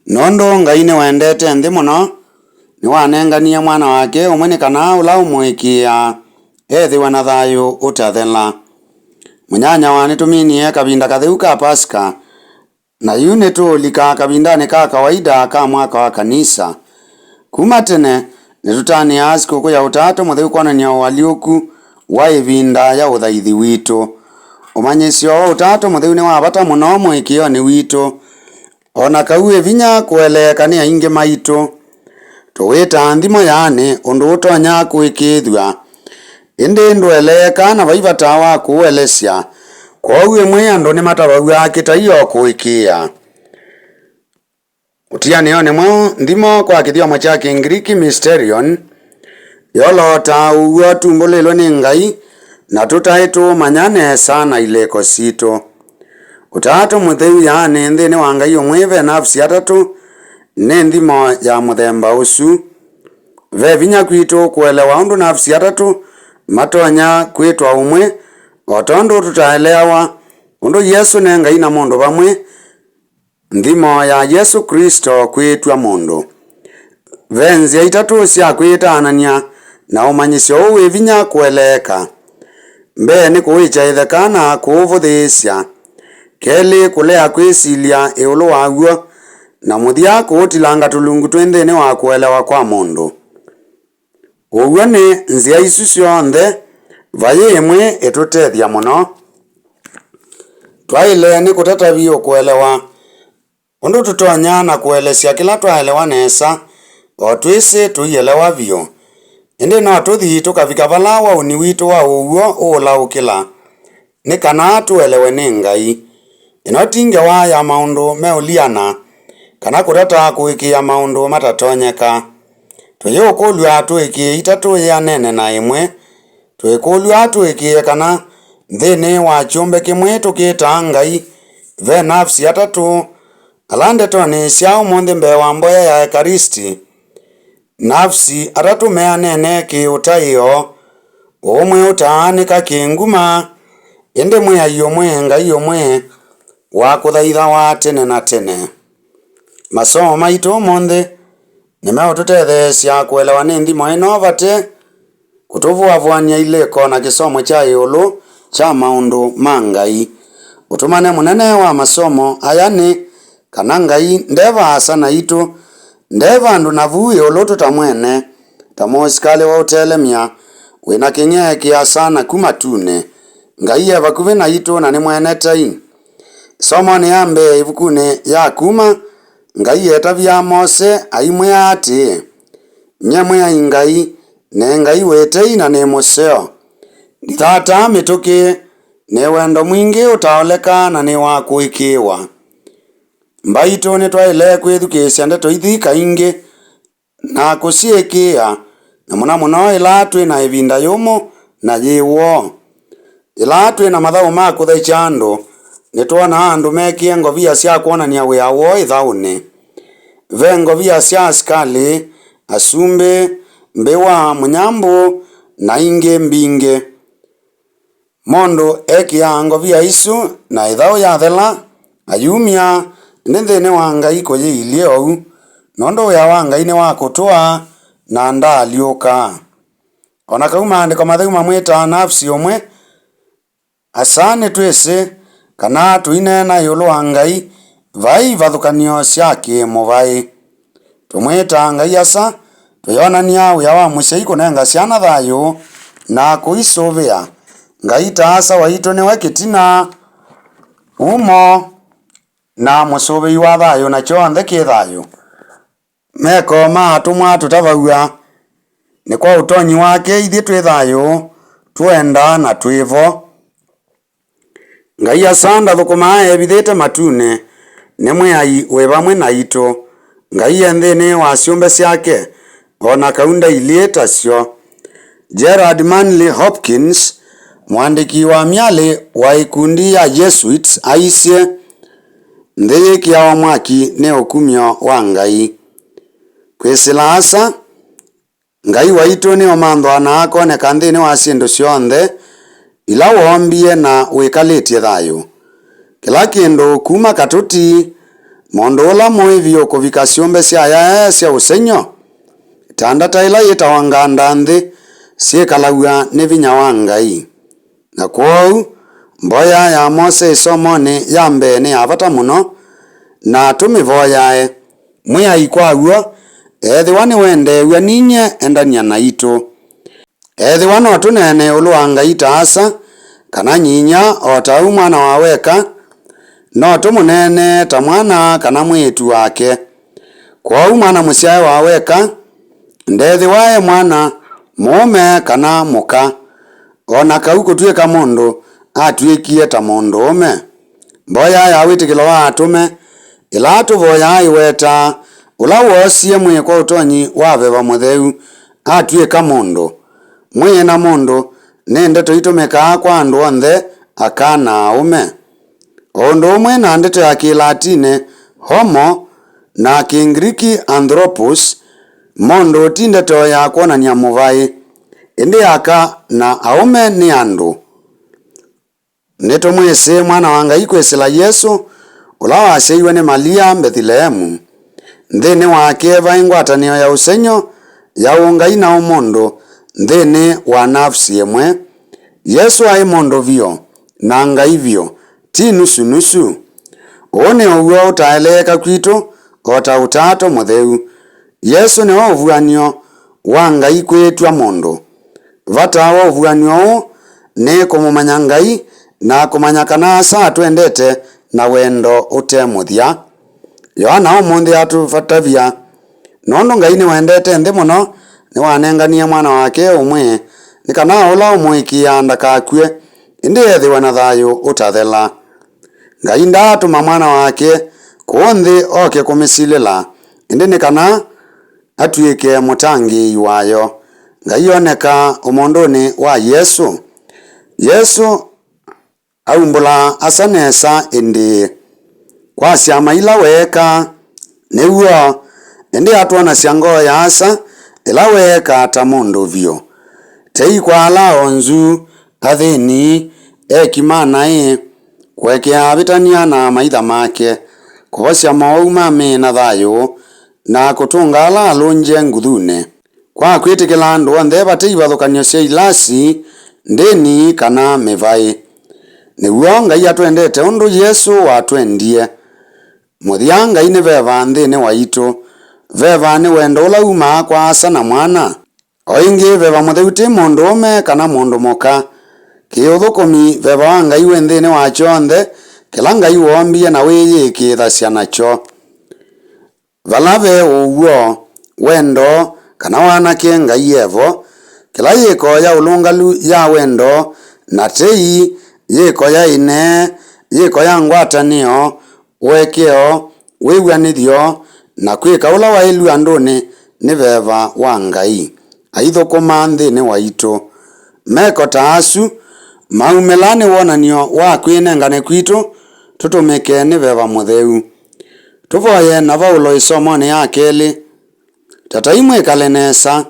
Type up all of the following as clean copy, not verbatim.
Nondo Ngai ni wendete nthi muno ni wanengania mwana wake umwe kana ula umwikia ethiwa na thayu utathela. Munyanya wani tuminie kabinda katheu ka Pasaka na yune tulika kabindani ka kawaida ka mwaka wa kanisa. Kuma tene nitutania sikukuu ya Utatu Mutheu kuonania waliuku wa ivinda ya uthaithi witu. Umanyisio wa Utatu Mutheu ni wa bata muno mwikioni witu. Ona kauwe vinya kuelekania ingi maitu. Tuwita nthimo yani undu utonya kuikithwa. Indi ndweleka na vaivata wa kuelesya. Kwa uwe mwe andu ni matawagu akita iyo kuikia. Utiani yone mwe nthimo kwa kithiomo cha Kingiriki Mysterion. Yolota uwa tumbulilwe ni Ngai na tutaitu manyane sana ileko situ. Utatu Mutheu yani nthini wa Ngai umwe nafsi atatu ni nthimo ya muthemba usu. Ve vinya kwitu kuelewa undu nafsi atatu matonya kwitwa umwe otondu tutaelewa undu Yesu ne Ngai na mundu vamwe. Nthimo ya Yesu Kristo kwitwa mundu. Venzi itatu cia kwitanania na umanyisyo uwi vinya kueleka. Mbe ni kuichaitheka na kuuvuthisya. Keli kulea kwisilia iulu waguo na muthia kuutilanga tulungu twinthini wa kuelewa kwa mundu. Uguo ni nzia isu cionthe vai imwe itutethia muno. Twaile ni kuteta vio kuelewa undu tutonya na kuelesya kila twaelewa nesa o twisi tuielewa vio. Indi no tuthi tukavika vala wa uni witu wa uguo ulaukila ni kana tuelewe ni Ngai. Ino tinge wa ya maundu meuliana kana kuteta kuikia maundu matatonyeka. Tuyiukulwa tuikie itatu ya nene na imwe. Tuyikulwa tuikie kana nthini wa chumbe kimwe tukita Ngai ve nafsi atatu. Alande toni sia umuthi mbe wa mboya ya Ekaristi. Nafsi atatu mea nene ki utaio. Umwe utaanika kinguma. Indi mwe ayo mwe Ngai umwe wa kuthaitha wa tene na tene. Masomo maitu monthe nimeututetheesya kuelewa ni nthimo ino vate kutuvuavuania ileko na kisomo cha iulu cha maundu ma Ngai. Utumane munene wa masomo aya ni kana Ngai ndeva asa na itu ndeva andu navu iulu tutamwene tamusikali wa utelemia wina kinye kiasa na kumatune. Ngai eva kuvi na itu na ni mwene tai. Somo ni ambe ivukune ya kuma Ngai etavia Mose aimwe ati nyamwe ya Ngai ne Ngai wetei na ne museo nithata mituki ne wendo mwingi utaoleka na ni wa kuikiwa. Mbaitu ni twaile kwithukisya ndeto ithi kaingi na kusiekia na muna muno ila twina ivinda yumu na yiwo. Ila twina mathau ma kuthaicha andu nitwona andu mekie ngovia cia kuonania wiawo ithauni. Ve ngovia cia askali, asumbi, mbiwa munyambu na ingi mbingi. Mundu ekia ngovia isu na ithau yathela ayumia ni nthini wa Ngai kuyiilie ou nondu wia wa Ngai ni wa kutua na ndaliuka. Ona kau maandiko matheu mamwita nafsi umwe asani twisi kana tuinena iulu wa Ngai vai vathukanio cia kimuvai. Tumwita Ngai asa tuyonania wia wa musei kunenga ciana thayu na kuisuvia. Ngai taasa waitu niwe kitina umo na musuvii wa thayu na chonthe ki thayu. Meko maatumwa tutavaua ni kwa utonyi wake ithi twi thayu twenda na twivo. Ngai asanda thukuma evithite matune ni mweai we vamwe na itu. Ngai enthini wa ciumbe ciake ona kaunda ilieta cio. Gerard Manley Hopkins mwandiki wa miali wa ikundi ya Jesuits aisye nthi kia wa mwaki ni ukumio wa Ngai. Kwisila asa Ngai waitu ni omandhwana akoneka nthini wa sindu cionthe ila wombie na wikalitie thayu. Kila kindu kuma katuti Mondo ula muivio kuvika siumbe sia sia usenyo. Tandata ila yitawa nganda nthi siikalaua ni vinya wa Ngai. Na kwou mboya ya Mose isomoni ya mbeni ya vata muno na tumivoyae mwiya ikwauo ethiwa ni wendewe ninye endania na itu. Ethiwa no tunene ulu wa Ngai taasa kana nyinya o ta mwana wa weka no tumunene ta mwana kana mwitu wake. Kwou mwana musiae wa weka ndethiwae mwana muume kana muka ona kau kutuika mundu atuikie ta mundu ume. Mboya ya witikilo wa atume ila tuvoya iweta ula wosie mwiko utonyi wa veva mutheu atuika mundu mwi na mundu ni ndeto itumika kwa andu onthe akana ume. Undu umwe na ndeto ya Kilatini homo na Kingiriki anthropos mundu ti ndeto ya kuonania muvai indi aka na aume ni andu. Nitumwisi mwana wa Ngai kwisila Yesu ula waseiwe ni Malia Bethlehemu nthini wake vai ngwatanio ya usenyo ya ungai na umundu nthini wa nafsi imwe. Yesu ai mundu vio na Ngai vio ti nusu nusu. Uni uguo utaeleka kwitu ota utatu mutheu. Yesu ni wa uvuanio wa Ngai kwitwa mundu. Vata wa uvuanio ni kumumanya Ngai na kumanya kana asa twendete na wendo utemuthia. Yohana umuthi atufatavia nondu Ngai ni wendete nthi muno ni wanenganie mwana wake umwe ni kana ula umwikia ndakakue indi ethiwe na thayu utathela. Ngai ndatuma mwana wake kunthi oke kumisilila indi ni kana atuike mutangi wayo. Ngai oneka umunduni wa Yesu. Yesu aumbula asanesa indi kwa siama ila weka niuo indi atuona siango ya asa ila weka ta mundu vio. Tei kwa ala onzu athini ekimana kwekea vitania na maitha make kuvosia mau mame na thayu na kutunga ala alunje nguthune. Kwa kwitikila andu onthe vatei vathukanio sia ilasi ndini kana mivai. Niguo Ngai atwendete undu Yesu watwendie. Muthia Ngai ni veva nthini wa itu. Veva ni wendo ula uma kwa asa na mwana. Oingi veva mutheu ti mundu ume kana mundu muka. Kiuthukumi veva wa Ngai we nthini wa chonthe kila Ngai wombie na wiyikithasya nacho. Valave uguo wendo kana wanake Ngai evo kila yikoya ulungalu ya wendo na tei yikoya ine yikoya ngwatanio wekeo wiwanithio na kwika ula wailu anduni ni veva wa Ngai aithukuma nthini wa itu. Meko ta asu maumelani wonanio wa kwinengane kwitu tutumike ni veva mutheu. Tuvoye na Paulo isomoni ya keli tata imwe kalenesa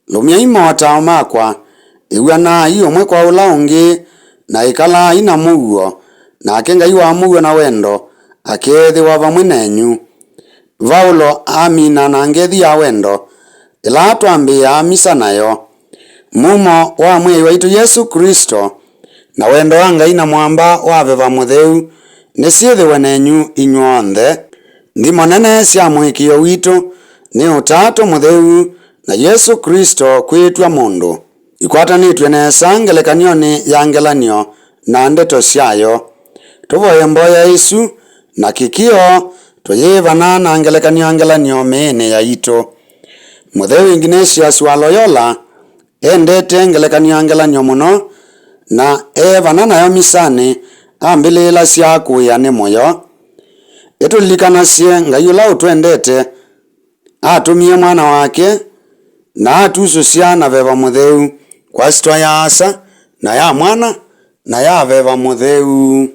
lumia imota makwa iwana iyo mwe kwa ula ungi na ikala ina muguo na akenga iwa muguo na wendo akethi wa vamwe nenyu. Paulo amina na ngethi ya wendo ila atwambia misa nayo mumo wa mwei waitu Yesu Kristo na wendo wa Ngai na mwamba wa veva mutheu ni siithiwe nenyu inyuonthe. Ndimo nene sia mwikio witu ni utatu mutheu na Yesu Kristo kwitwa mundu. Ikwatanitwe nesa ngelekanioni ya ngelanio na ndeto siayo. Tuvoye mboya isu na kikio tuyivana na ngelanio meene ya itu. Mutheu Ignatius wa Loyola endete ngelanio muno na vana nayo misani ambilila sia kuya ni moyo. Itulikanasye Ngai ula utwendete atumie mwana wake na atususya na veva mutheu kwa sitwa ya asa na ya mwana na ya veva mutheu.